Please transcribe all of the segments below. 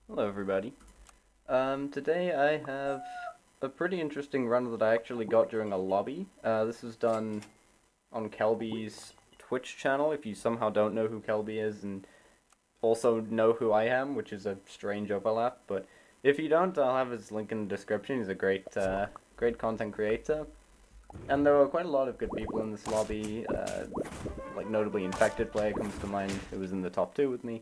Hello everybody. Today I have a pretty interesting run that I actually got during a lobby. This was done on Kelby's Twitch channel, if you somehow don't know who Kelby is and also know who I am, which is a strange overlap, but if you don't, I'll have his link in the description. He's a great content creator. And there were quite a lot of good people in this lobby, like notably Infected Player comes to mind, who was in the top 2 with me.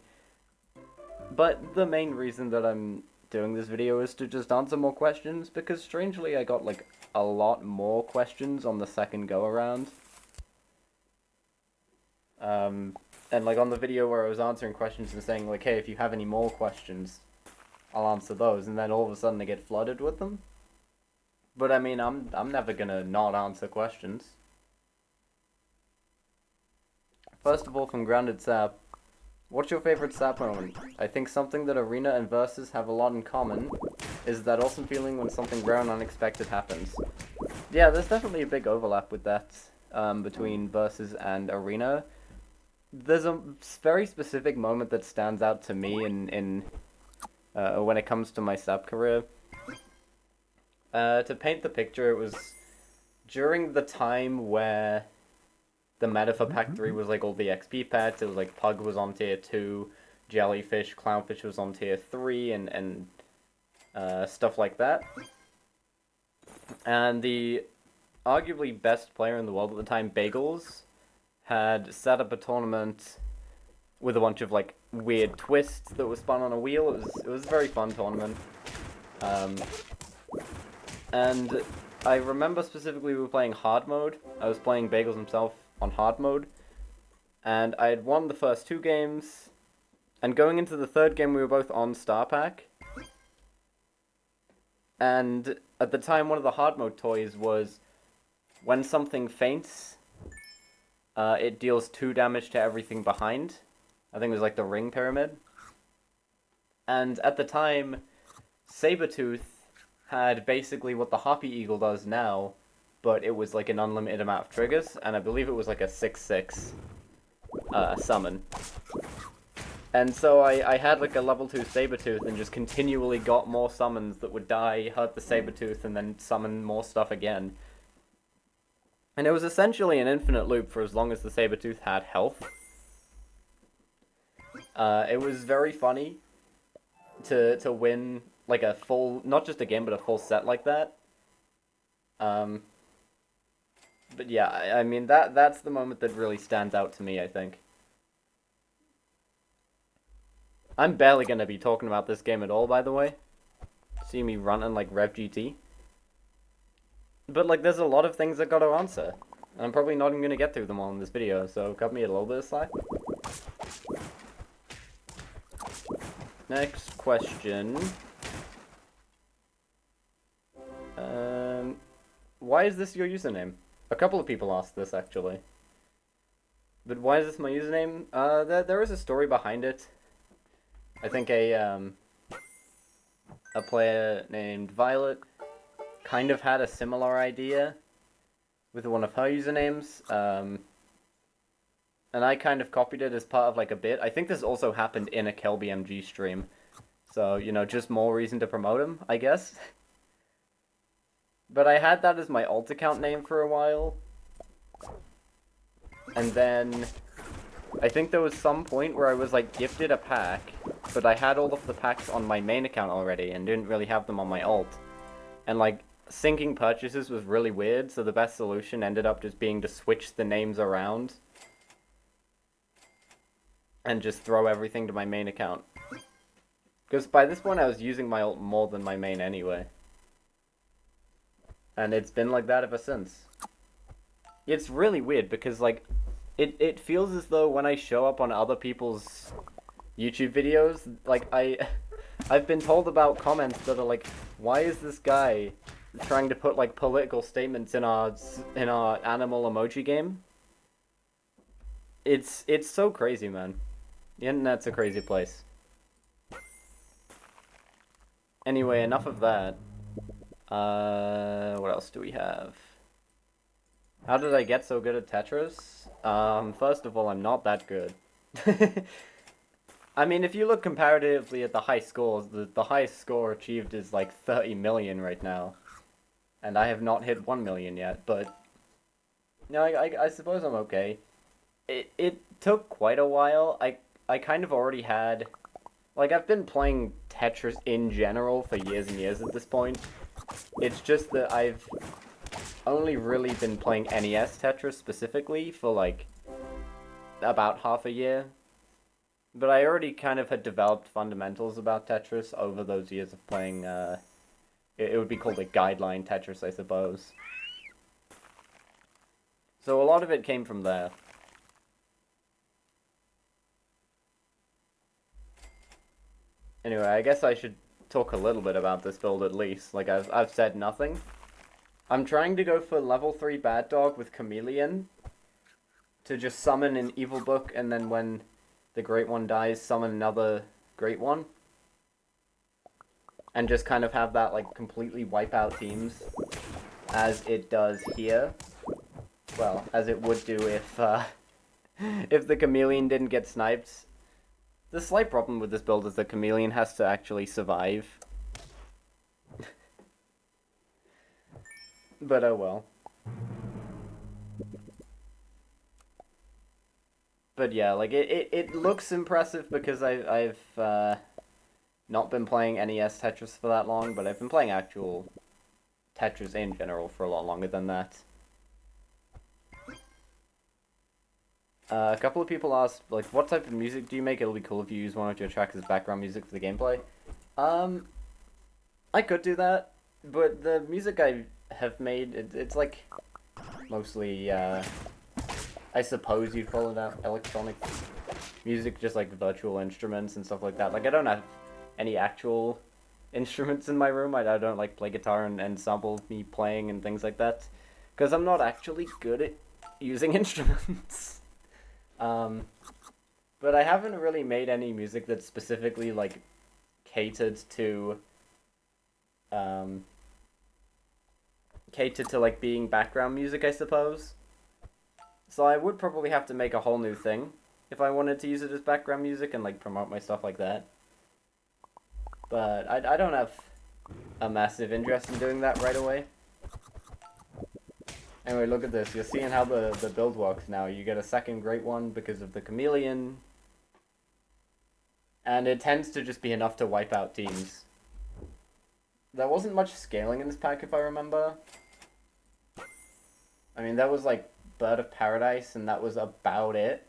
But the main reason that I'm doing this video is to just answer more questions, because strangely I got like a lot more questions on the second go around. And like on the video where I was answering questions and saying like, hey, if you have any more questions, I'll answer those, and then all of a sudden I get flooded with them. But I mean, I'm never gonna not answer questions. First of all, from Grounded Sap, what's your favorite Sap moment? I think something that Arena and Versus have a lot in common is that awesome feeling when something rare and unexpected happens. Yeah, there's definitely a big overlap with that between Versus and Arena. There's a very specific moment that stands out to me in when it comes to my Sap career. To paint the picture, it was during the time where the meta for Pack 3 was like all the XP pets. It was like Pug was on tier 2, Jellyfish, Clownfish was on tier 3, and stuff like that. And the arguably best player in the world at the time, Bagels, had set up a tournament with a bunch of like weird twists that were spun on a wheel. It was a very fun tournament. And I remember specifically we were playing hard mode. I was playing Bagels himself on hard mode, and I had won the first 2 games, and going into the 3rd game we were both on Star Pack. And at the time, one of the hard mode toys was when something faints, it deals 2 damage to everything behind. I think it was like the ring pyramid. And at the time, Sabretooth had basically what the Hoppy Eagle does now, but it was like an unlimited amount of triggers, and I believe it was like a 6/6 summon. And so I had like a level 2 Sabretooth and just continually got more summons that would die, hurt the Sabretooth, and then summon more stuff again. And it was essentially an infinite loop for as long as the Sabretooth had health. It was very funny to win like a full, not just a game, but a full set like that. But yeah, I mean, that's the moment that really stands out to me, I think. I'm barely going to be talking about this game at all, by the way. See me running like Rev GT. But like, there's a lot of things I got to answer. I'm probably not even going to get through them all in this video, so cut me a little bit of slack. Next question. Why is this your username? A couple of people asked this, actually. But why is this my username? There is a story behind it. I think a player named Violet kind of had a similar idea with one of her usernames. And I kind of copied it as part of like a bit. I think this also happened in a Kelby MG stream. So, you know, just more reason to promote him, I guess. But I had that as my alt account name for a while. And then I think there was some point where I was like gifted a pack, but I had all of the packs on my main account already and didn't really have them on my alt. And like syncing purchases was really weird, so the best solution ended up just being to switch the names around and just throw everything to my main account. Because by this point I was using my alt more than my main anyway. And it's been like that ever since. It's really weird because like it feels as though when I show up on other people's YouTube videos, like I've been told about comments that are like, why is this guy trying to put like political statements in our animal emoji game? It's so crazy, man. The internet's a crazy place. Anyway, enough of that. What else do we have? How did I get so good at Tetris? First of all, I'm not that good. I mean, if you look comparatively at the high scores, the highest score achieved is like 30 million right now. And I have not hit 1 million yet, but... No, I suppose I'm okay. It took quite a while. I kind of already had... Like, I've been playing Tetris in general for years and years at this point. It's just that I've only really been playing NES Tetris specifically for, like, about half a year. But I already kind of had developed fundamentals about Tetris over those years of playing, it would be called a guideline Tetris, I suppose. So a lot of it came from there. Anyway, I guess I should talk a little bit about this build at least. Like, I've said nothing. I'm trying to go for level 3 Bad Dog with Chameleon to just summon an evil book, and then when the Great One dies, summon another Great One. And just kind of have that, like, completely wipe out teams, as it does here. Well, as it would do if, if the Chameleon didn't get sniped. The slight problem with this build is that Chameleon has to actually survive. But oh well. But yeah, like, it looks impressive because I've not been playing NES Tetris for that long, but I've been playing actual Tetris in general for a lot longer than that. A couple of people asked, like, what type of music do you make? It'll be cool if you use one of your tracks as background music for the gameplay. I could do that, but the music I have made, it's like, mostly, I suppose you'd call it electronic music, just like virtual instruments and stuff like that. Like, I don't have any actual instruments in my room. I don't, like, play guitar and sample me playing and things like that, because I'm not actually good at using instruments. But I haven't really made any music that's specifically, like, catered to, like, being background music, I suppose. So I would probably have to make a whole new thing if I wanted to use it as background music and, like, promote my stuff like that. But I don't have a massive interest in doing that right away. Anyway, look at this. You're seeing how the build works now. You get a second Great One because of the Chameleon. And it tends to just be enough to wipe out teams. There wasn't much scaling in this pack, if I remember. I mean, there was, like, Bird of Paradise, and that was about it.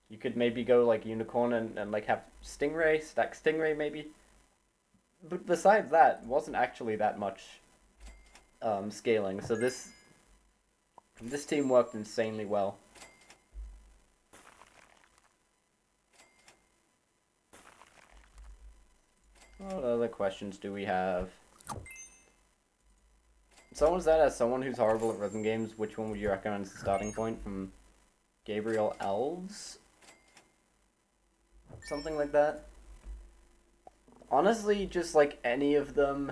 You could maybe go, like, Unicorn and like, have Stingray, stack Stingray, maybe. But besides that, wasn't actually that much scaling. So this team worked insanely well. What other questions do we have? Someone said, as someone who's horrible at rhythm games, which one would you recommend as the starting point? From Gabriel Elves? Something like that. Honestly, just like any of them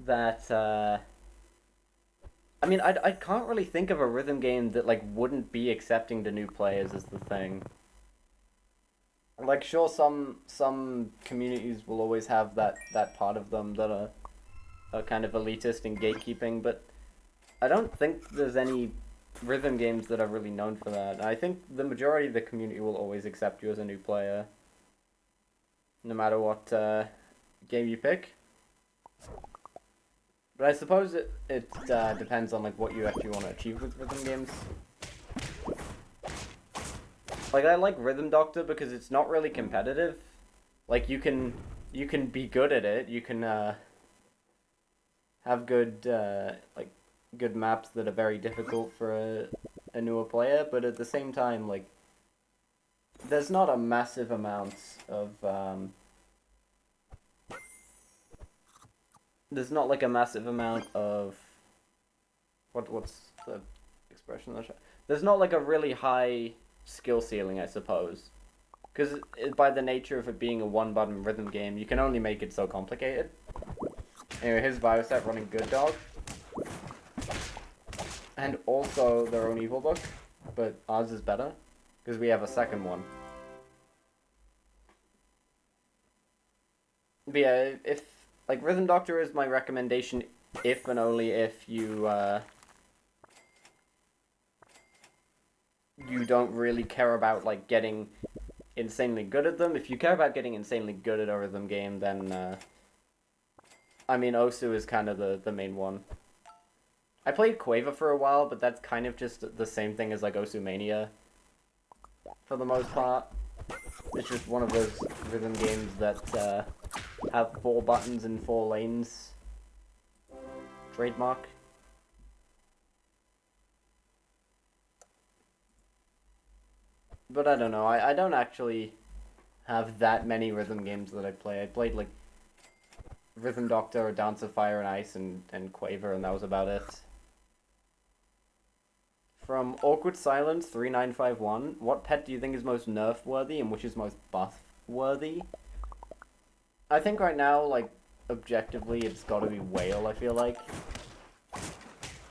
that, I mean, I can't really think of a rhythm game that, like, wouldn't be accepting to new players is the thing. Like, sure, some communities will always have that part of them that are kind of elitist and gatekeeping, but I don't think there's any rhythm games that are really known for that. I think the majority of the community will always accept you as a new player, no matter what game you pick. But I suppose it depends on, like, what you actually want to achieve with rhythm games. Like, I like Rhythm Doctor because it's not really competitive. Like, you can be good at it. You can have good good maps that are very difficult for a newer player, but at the same time, like, there's not a massive amount of there's not, like, a massive amount of what's the expression? There's not, like, a really high skill ceiling, I suppose, because by the nature of it being a one-button rhythm game, you can only make it so complicated. Anyway, here's Viosat running Good Dog, and also their own evil book, but ours is better because we have a second one. But yeah, if like Rhythm Doctor is my recommendation, if and only if you don't really care about like getting insanely good at them. If you care about getting insanely good at a rhythm game, then I mean Osu is kind of the main one. I played Quaver for a while, but that's kind of just the same thing as like Osu Mania for the most part. It's just one of those rhythm games that have 4 buttons and 4 lanes. Trademark. But I don't know, I don't actually have that many rhythm games that I play. I played like Rhythm Doctor, Dance of Fire and Ice, and Quaver, and that was about it. From Awkward Silence 3951, what pet do you think is most nerf worthy and which is most buff worthy? I think right now, like, objectively, it's gotta be Whale, I feel like.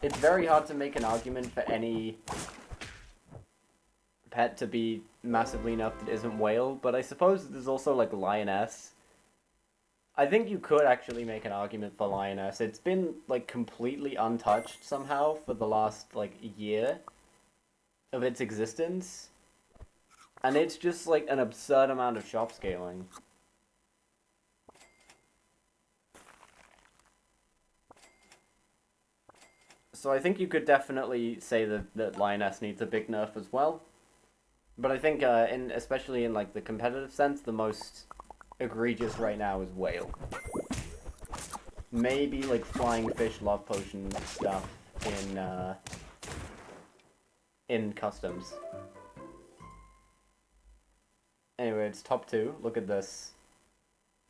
It's very hard to make an argument for any pet to be massively nerfed that isn't Whale, but I suppose there's also, like, Lioness. I think you could actually make an argument for Lioness. It's been, like, completely untouched somehow for the last, like, year of its existence. And it's just, like, an absurd amount of shop scaling. So I think you could definitely say that Lioness needs a big nerf as well. But I think, especially in, like, the competitive sense, the most egregious right now is Whale. Maybe, like, Flying Fish Love Potion stuff in customs. Anyway, it's top 2. Look at this.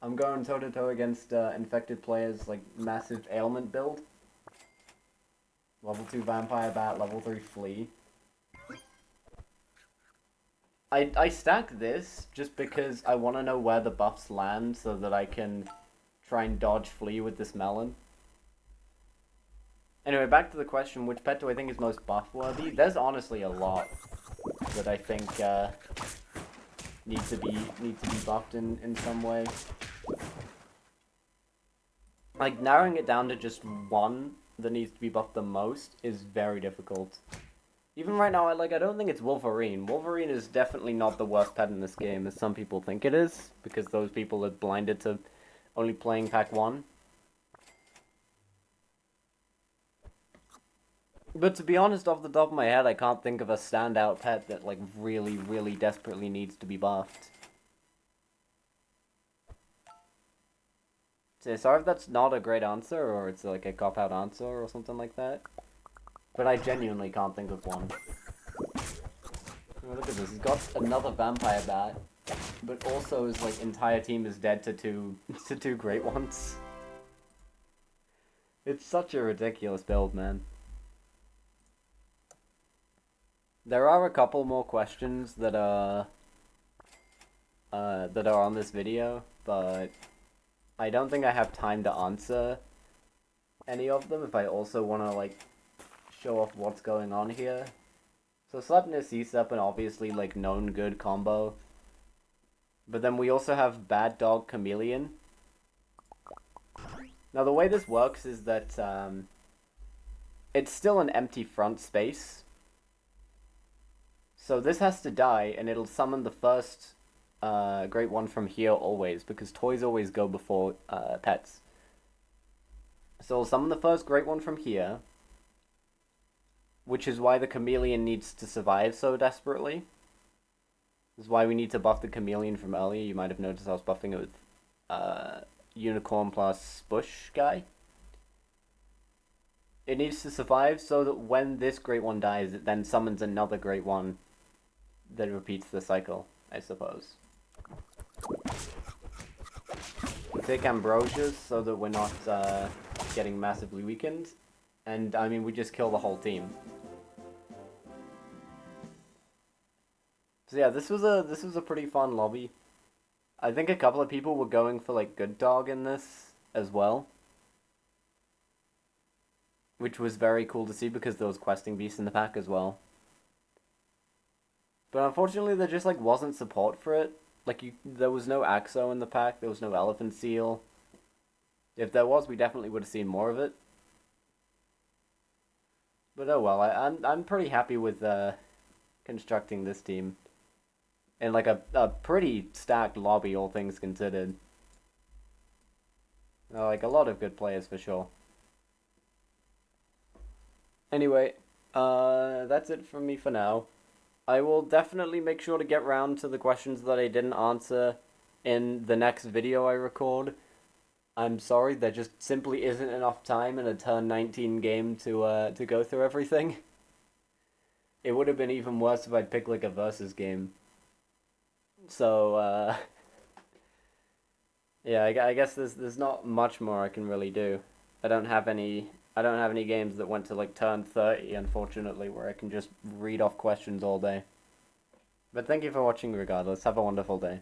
I'm going toe-to-toe against infected players, like, massive ailment build. Level 2 Vampire Bat, level 3 Flea. I stack this just because I want to know where the buffs land so that I can try and dodge Flea with this melon. Anyway, back to the question, which pet do I think is most buff-worthy? There's honestly a lot that I think need to be buffed in some way. Like, narrowing it down to just one that needs to be buffed the most is very difficult. Even right now, I don't think it's Wolverine. Wolverine is definitely not the worst pet in this game, as some people think it is, because those people are blinded to only playing Pack 1. But to be honest, off the top of my head, I can't think of a standout pet that, like, really, really desperately needs to be buffed. So, sorry if that's not a great answer, or it's, like, a cop-out answer, or something like that. But I genuinely can't think of one. Oh, look at this, he's got another Vampire Bat, but also his, like, entire team is dead to two Great Ones. It's such a ridiculous build, man. There are a couple more questions that are on this video, but I don't think I have time to answer any of them if I also want to, like, show off what's going on here. So Sleipnir Seasup, an obviously, like, known good combo. But then we also have Bad Dog Chameleon. Now the way this works is that it's still an empty front space. So this has to die, and it'll summon the first Great One from here always, because toys always go before pets. So it'll summon the first Great One from here, which is why the Chameleon needs to survive so desperately. This is why we need to buff the Chameleon from earlier. You might have noticed I was buffing it with Unicorn plus Bush guy. It needs to survive so that when this Great One dies, it then summons another Great One that repeats the cycle, I suppose. We take Ambrosia's so that we're not getting massively weakened. And, I mean, we just kill the whole team. So yeah, this was a pretty fun lobby. I think a couple of people were going for, like, Good Dog in this as well. Which was very cool to see because there was Questing Beast in the pack as well. But unfortunately there just, like, wasn't support for it. Like, there was no Axo in the pack, there was no Elephant Seal. If there was, we definitely would have seen more of it. But oh well, I'm pretty happy with constructing this team. And like a pretty stacked lobby, all things considered. Like a lot of good players for sure. Anyway, that's it from me for now. I will definitely make sure to get round to the questions that I didn't answer in the next video I record. I'm sorry, there just simply isn't enough time in a turn 19 game to go through everything. It would have been even worse if I'd picked like a versus game. So yeah, I guess there's not much more I can really do. I don't have any games that went to like turn 30, unfortunately, where I can just read off questions all day. But thank you for watching regardless. Have a wonderful day.